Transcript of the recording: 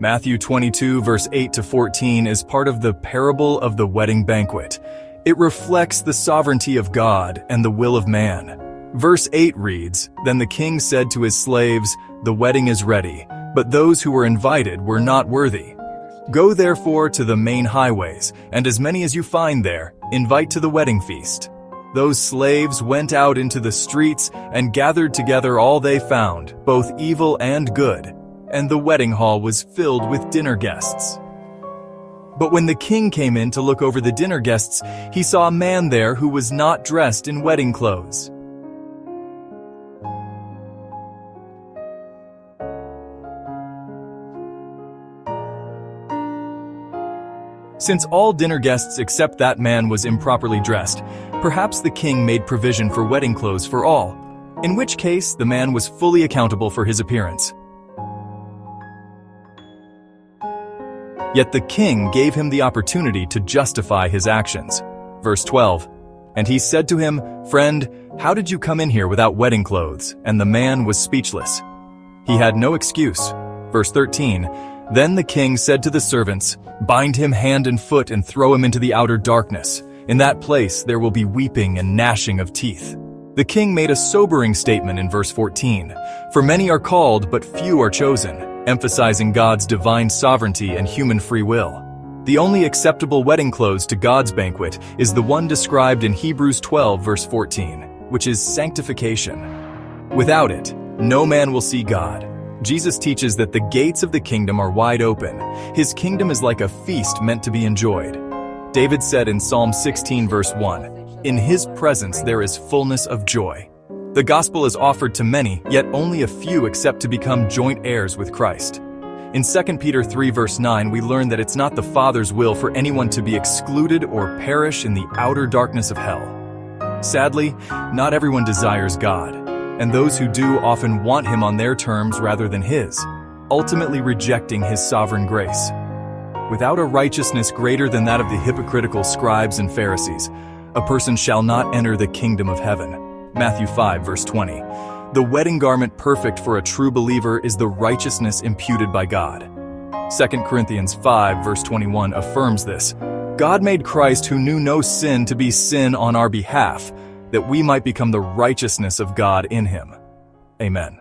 Matthew 22 verse 8 to 14 is part of the parable of the wedding banquet. It reflects the sovereignty of God and the will of man. Verse 8 reads, "Then the king said to his slaves, 'The wedding is ready, but those who were invited were not worthy. Go therefore to the main highways, and as many as you find there, invite to the wedding feast.' Those slaves went out into the streets and gathered together all they found, both evil and good, and the wedding hall was filled with dinner guests. But when the king came in to look over the dinner guests, he saw a man there who was not dressed in wedding clothes. Since all dinner guests except that man was improperly dressed, perhaps the king made provision for wedding clothes for all, in which case the man was fully accountable for his appearance. Yet the king gave him the opportunity to justify his actions. Verse 12, "And he said to him, 'Friend, how did you come in here without wedding clothes?' And the man was speechless. He had no excuse." Verse 13, "Then the king said to the servants, 'Bind him hand and foot and throw him into the outer darkness. In that place there will be weeping and gnashing of teeth.'" The king made a sobering statement in verse 14, "For many are called, but few are chosen," emphasizing God's divine sovereignty and human free will. The only acceptable wedding clothes to God's banquet is the one described in Hebrews 12 verse 14, which is sanctification. Without it, no man will see God. Jesus teaches that the gates of the kingdom are wide open. His kingdom is like a feast meant to be enjoyed. David said in Psalm 16 verse 1, "In his presence there is fullness of joy." The gospel is offered to many, yet only a few accept to become joint heirs with Christ. In 2 Peter 3 verse 9, we learn that it's not the Father's will for anyone to be excluded or perish in the outer darkness of hell. Sadly, not everyone desires God, and those who do often want him on their terms rather than his, ultimately rejecting his sovereign grace. Without a righteousness greater than that of the hypocritical scribes and Pharisees, a person shall not enter the kingdom of heaven. Matthew 5 verse 20. The wedding garment perfect for a true believer is the righteousness imputed by God. 2 Corinthians 5 verse 21 affirms this. God made Christ, who knew no sin, to be sin on our behalf, that we might become the righteousness of God in him. Amen.